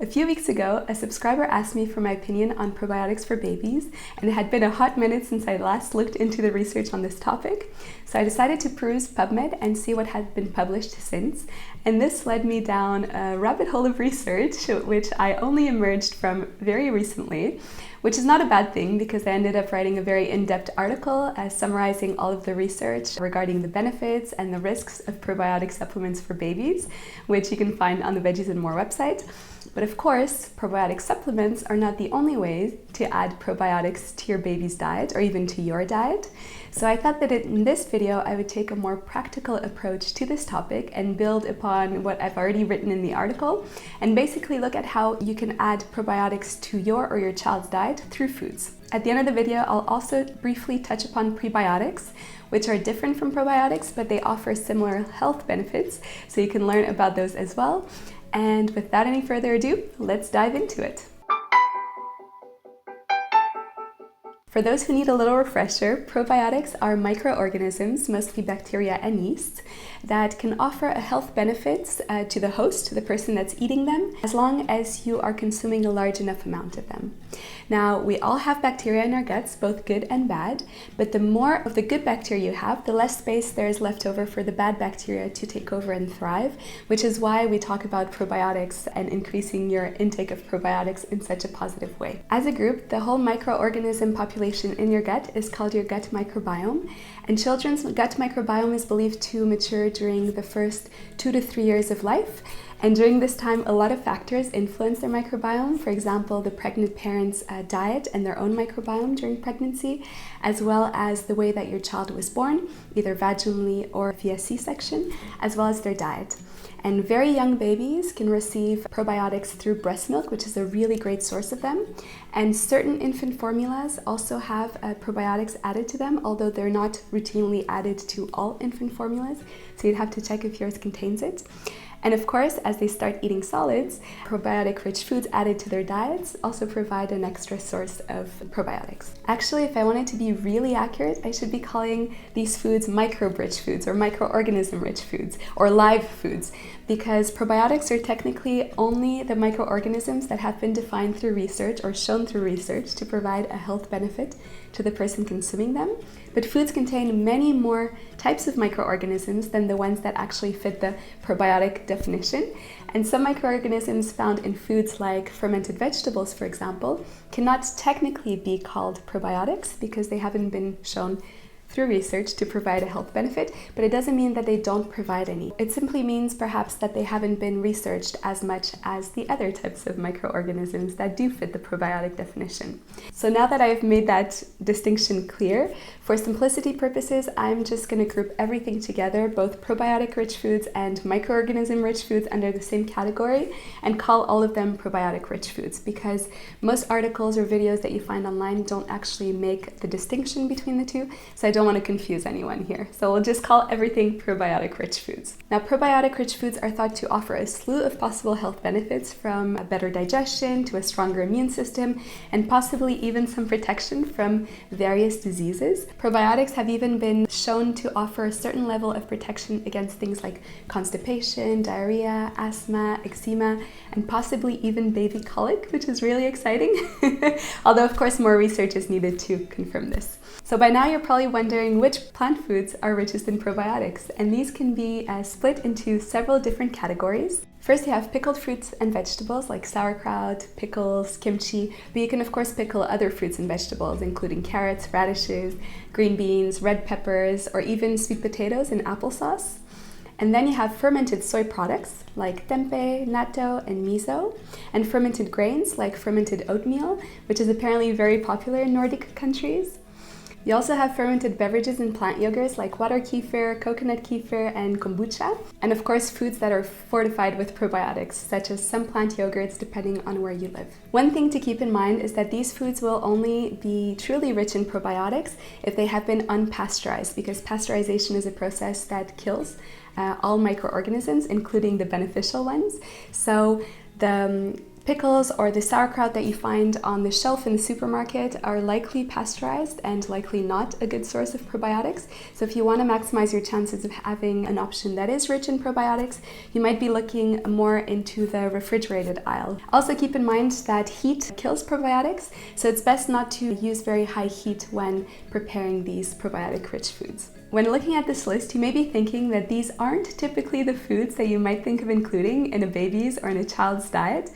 A few weeks ago, a subscriber asked me for my opinion on probiotics for babies, and it had been a hot minute since I last looked into the research on this topic. So I decided to peruse PubMed and see what had been published since. And this led me down a rabbit hole of research, which I only emerged from very recently, which is not a bad thing because I ended up writing a very in-depth article summarizing all of the research regarding the benefits and the risks of probiotic supplements for babies, which you can find on the Veggies and More website. But of course, probiotic supplements are not the only way to add probiotics to your baby's diet or even to your diet. So I thought that in this video, I would take a more practical approach to this topic and build upon what I've already written in the article and basically look at how you can add probiotics to your or your child's diet through foods. At the end of the video, I'll also briefly touch upon prebiotics, which are different from probiotics, but they offer similar health benefits, so you can learn about those as well. And without any further ado, let's dive into it. For those who need a little refresher, probiotics are microorganisms, mostly bacteria and yeast, that can offer a health benefits to the host, to the person that's eating them, as long as you are consuming a large enough amount of them. Now, we all have bacteria in our guts, both good and bad, but the more of the good bacteria you have, the less space there is left over for the bad bacteria to take over and thrive, which is why we talk about probiotics and increasing your intake of probiotics in such a positive way. As a group, the whole microorganism population in your gut is called your gut microbiome, and children's gut microbiome is believed to mature during the first 2 to 3 years of life. And during this time, a lot of factors influence their microbiome. For example, the pregnant parent's diet and their own microbiome during pregnancy, as well as the way that your child was born, either vaginally or via C-section, as well as their diet. And very young babies can receive probiotics through breast milk, which is a really great source of them. And certain infant formulas also have probiotics added to them, although they're not routinely added to all infant formulas. So you'd have to check if yours contains it. And of course, as they start eating solids, probiotic-rich foods added to their diets also provide an extra source of probiotics. Actually, if I wanted to be really accurate, I should be calling these foods microbe-rich foods or microorganism-rich foods or live foods, because probiotics are technically only the microorganisms that have been defined through research or shown through research to provide a health benefit to the person consuming them. But foods contain many more types of microorganisms than the ones that actually fit the probiotic definition. And some microorganisms found in foods like fermented vegetables, for example, cannot technically be called probiotics because they haven't been shown through research to provide a health benefit, but it doesn't mean that they don't provide any. It simply means perhaps that they haven't been researched as much as the other types of microorganisms that do fit the probiotic definition. So now that I've made that distinction clear, for simplicity purposes, I'm just going to group everything together, both probiotic-rich foods and microorganism-rich foods under the same category, and call all of them probiotic-rich foods, because most articles or videos that you find online don't actually make the distinction between the two, so I don't want to confuse anyone here. So we'll just call everything probiotic-rich foods. Now, probiotic-rich foods are thought to offer a slew of possible health benefits, from a better digestion to a stronger immune system, and possibly even some protection from various diseases. Probiotics have even been shown to offer a certain level of protection against things like constipation, diarrhea, asthma, eczema, and possibly even baby colic, which is really exciting. Although, of course, more research is needed to confirm this. So by now you're probably wondering which plant foods are richest in probiotics, and these can be split into several different categories. First, you have pickled fruits and vegetables like sauerkraut, pickles, kimchi, but you can of course pickle other fruits and vegetables, including carrots, radishes, green beans, red peppers, or even sweet potatoes in applesauce. And then you have fermented soy products like tempeh, natto, and miso, and fermented grains like fermented oatmeal, which is apparently very popular in Nordic countries. You also have fermented beverages and plant yogurts like water kefir, coconut kefir, and kombucha. And of course, foods that are fortified with probiotics, such as some plant yogurts, depending on where you live. One thing to keep in mind is that these foods will only be truly rich in probiotics if they have been unpasteurized, because pasteurization is a process that kills all microorganisms, including the beneficial ones. So the Pickles or the sauerkraut that you find on the shelf in the supermarket are likely pasteurized and likely not a good source of probiotics. So if you want to maximize your chances of having an option that is rich in probiotics, you might be looking more into the refrigerated aisle. Also keep in mind that heat kills probiotics, so it's best not to use very high heat when preparing these probiotic-rich foods. When looking at this list, you may be thinking that these aren't typically the foods that you might think of including in a baby's or in a child's diet.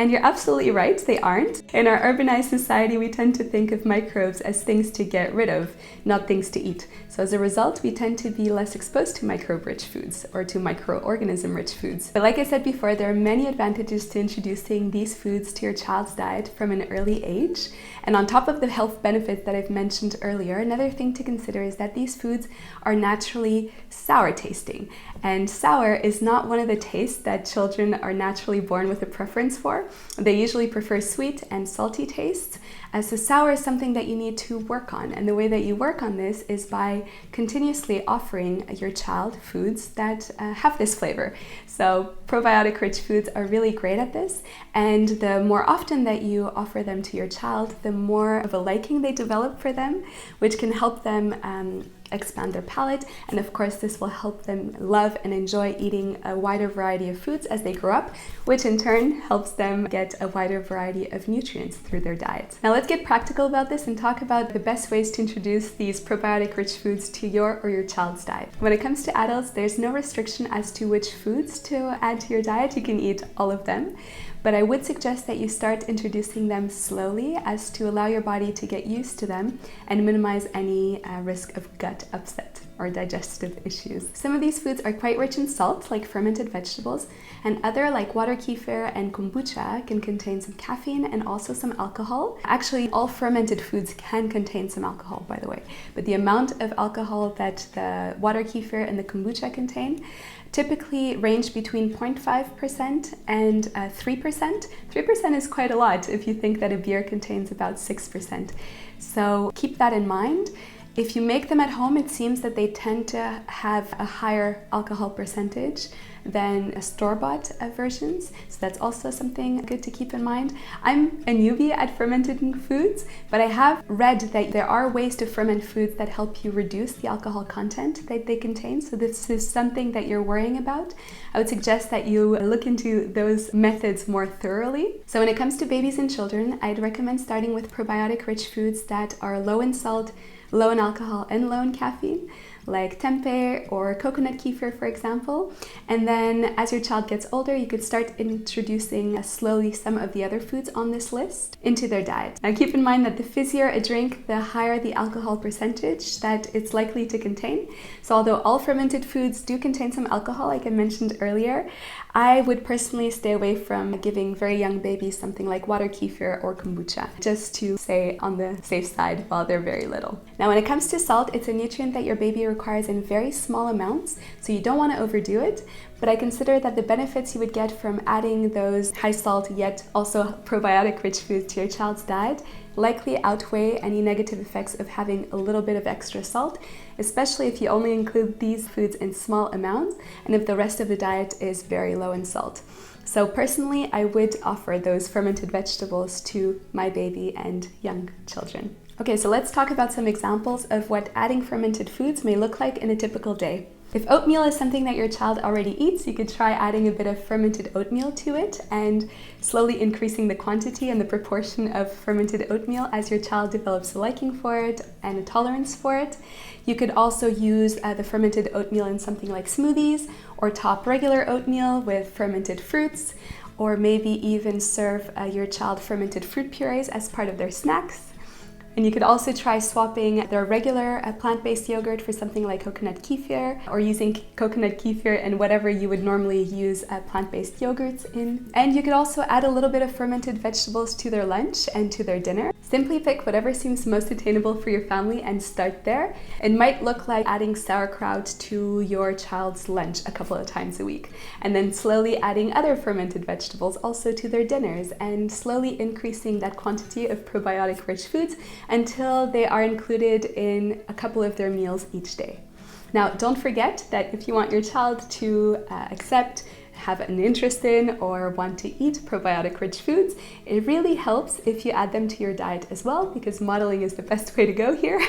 And you're absolutely right, they aren't. In our urbanized society, we tend to think of microbes as things to get rid of, not things to eat. So as a result, we tend to be less exposed to microbe-rich foods or to microorganism-rich foods. But like I said before, there are many advantages to introducing these foods to your child's diet from an early age. And on top of the health benefits that I've mentioned earlier, another thing to consider is that these foods are naturally sour tasting. And sour is not one of the tastes that children are naturally born with a preference for. They usually prefer sweet and salty tastes. So sour is something that you need to work on. And the way that you work on this is by continuously offering your child foods that have this flavor. So probiotic-rich foods are really great at this. And the more often that you offer them to your child, the more of a liking they develop for them, which can help them expand their palate, and of course this will help them love and enjoy eating a wider variety of foods as they grow up, which in turn helps them get a wider variety of nutrients through their diet. Now let's get practical about this and talk about the best ways to introduce these probiotic-rich foods to your or your child's diet. When it comes to adults, there's no restriction as to which foods to add to your diet. You can eat all of them. But I would suggest that you start introducing them slowly as to allow your body to get used to them and minimize any risk of gut upset or digestive issues. Some of these foods are quite rich in salt, like fermented vegetables, and other, like water kefir and kombucha, can contain some caffeine and also some alcohol. Actually, all fermented foods can contain some alcohol, by the way, but the amount of alcohol that the water kefir and the kombucha contain typically range between 0.5% and 3%. 3% is quite a lot if you think that a beer contains about 6%. So keep that in mind. If you make them at home, it seems that they tend to have a higher alcohol percentage than store-bought versions. So that's also something good to keep in mind. I'm a newbie at fermenting foods, but I have read that there are ways to ferment foods that help you reduce the alcohol content that they contain. So this is something that you're worrying about. I would suggest that you look into those methods more thoroughly. So when it comes to babies and children, I'd recommend starting with probiotic-rich foods that are low in salt, low in alcohol, and low in caffeine, like tempeh or coconut kefir, for example. And then as your child gets older, you could start introducing slowly some of the other foods on this list into their diet. Now keep in mind that the fizzier a drink, the higher the alcohol percentage that it's likely to contain. So although all fermented foods do contain some alcohol, like I mentioned earlier, I would personally stay away from giving very young babies something like water kefir or kombucha, just to stay on the safe side while they're very little. Now when it comes to salt, it's a nutrient that your baby requires in very small amounts, so you don't want to overdo it, but I consider that the benefits you would get from adding those high salt yet also probiotic rich foods to your child's diet likely outweigh any negative effects of having a little bit of extra salt, especially if you only include these foods in small amounts and if the rest of the diet is very low in salt. So personally, I would offer those fermented vegetables to my baby and young children. Okay, so let's talk about some examples of what adding fermented foods may look like in a typical day. If oatmeal is something that your child already eats, you could try adding a bit of fermented oatmeal to it and slowly increasing the quantity and the proportion of fermented oatmeal as your child develops a liking for it and a tolerance for it. You could also use the fermented oatmeal in something like smoothies, or top regular oatmeal with fermented fruits, or maybe even serve your child fermented fruit purees as part of their snacks. And you could also try swapping their regular plant-based yogurt for something like coconut kefir, or using coconut kefir in whatever you would normally use plant-based yogurts in. And you could also add a little bit of fermented vegetables to their lunch and to their dinner. Simply pick whatever seems most attainable for your family and start there. It might look like adding sauerkraut to your child's lunch a couple of times a week, and then slowly adding other fermented vegetables also to their dinners, and slowly increasing that quantity of probiotic-rich foods until they are included in a couple of their meals each day. Now, don't forget that if you want your child to accept have an interest in or want to eat probiotic-rich foods, it really helps if you add them to your diet as well, because modeling is the best way to go here.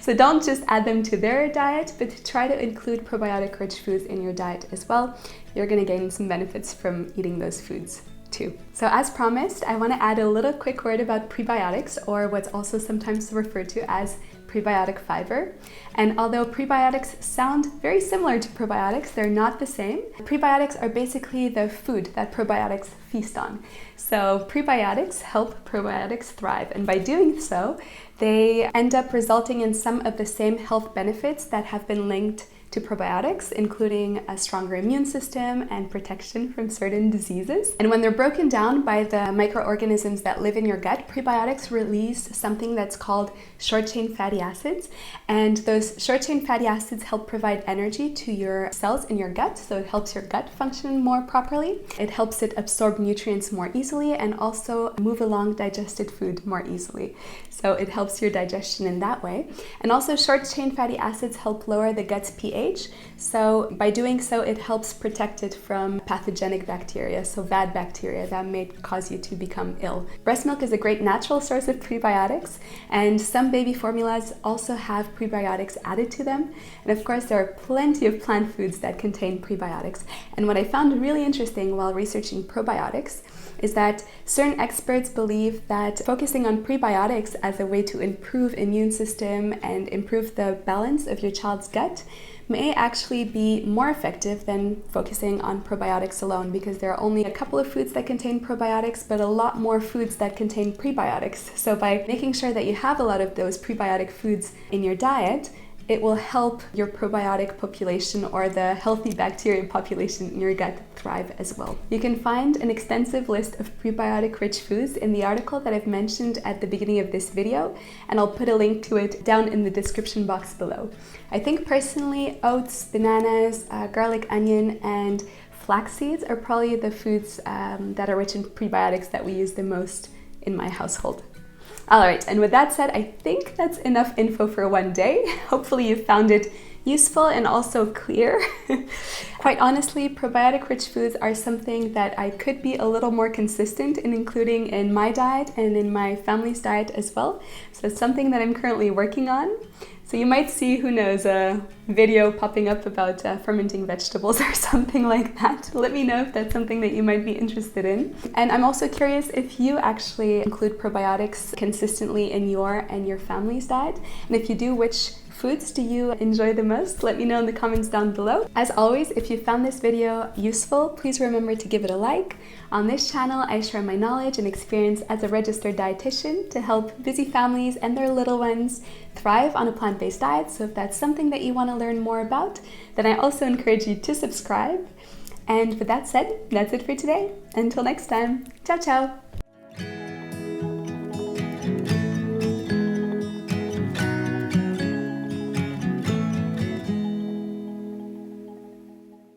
So don't just add them to their diet, but try to include probiotic-rich foods in your diet as well. You're going to gain some benefits from eating those foods too. So as promised, I want to add a little quick word about prebiotics, or what's also sometimes referred to as prebiotic fiber. And although prebiotics sound very similar to probiotics, they're not the same. Prebiotics are basically the food that probiotics feast on. So prebiotics help probiotics thrive, and by doing so, they end up resulting in some of the same health benefits that have been linked to probiotics, including a stronger immune system and protection from certain diseases. And when they're broken down by the microorganisms that live in your gut, prebiotics release something that's called short-chain fatty acids. And those short-chain fatty acids help provide energy to your cells in your gut, so it helps your gut function more properly. It helps it absorb nutrients more easily and also move along digested food more easily. So it helps your digestion in that way. And also short-chain fatty acids help lower the gut's pH. So by doing so, it helps protect it from pathogenic bacteria, so bad bacteria that may cause you to become ill. Breast milk is a great natural source of prebiotics, and some baby formulas also have prebiotics added to them. And of course, there are plenty of plant foods that contain prebiotics. And what I found really interesting while researching probiotics is that certain experts believe that focusing on prebiotics as a way to improve immune system and improve the balance of your child's gut may actually be more effective than focusing on probiotics alone, because there are only a couple of foods that contain probiotics, but a lot more foods that contain prebiotics. So by making sure that you have a lot of those prebiotic foods in your diet, it will help your probiotic population, or the healthy bacteria population in your gut, thrive as well. You can find an extensive list of prebiotic-rich foods in the article that I've mentioned at the beginning of this video, and I'll put a link to it down in the description box below. I think personally, oats, bananas, garlic, onion, and flax seeds are probably the foods that are rich in prebiotics that we use the most in my household. All right, and with that said, I think that's enough info for one day. Hopefully you found it useful and also clear. Quite honestly, probiotic-rich foods are something that I could be a little more consistent in including in my diet and in my family's diet as well. So it's something that I'm currently working on. So you might see, who knows, a video popping up about fermenting vegetables or something like that. Let me know if that's something that you might be interested in. And I'm also curious if you actually include probiotics consistently in your and your family's diet. And if you do, which foods do you enjoy the most? Let me know in the comments down below. As always, if you found this video useful, please remember to give it a like. On this channel, I share my knowledge and experience as a registered dietitian to help busy families and their little ones thrive on a plant-based diet. So if that's something that you want to learn more about, then I also encourage you to subscribe. And with that said, that's it for today. Until next time, ciao ciao!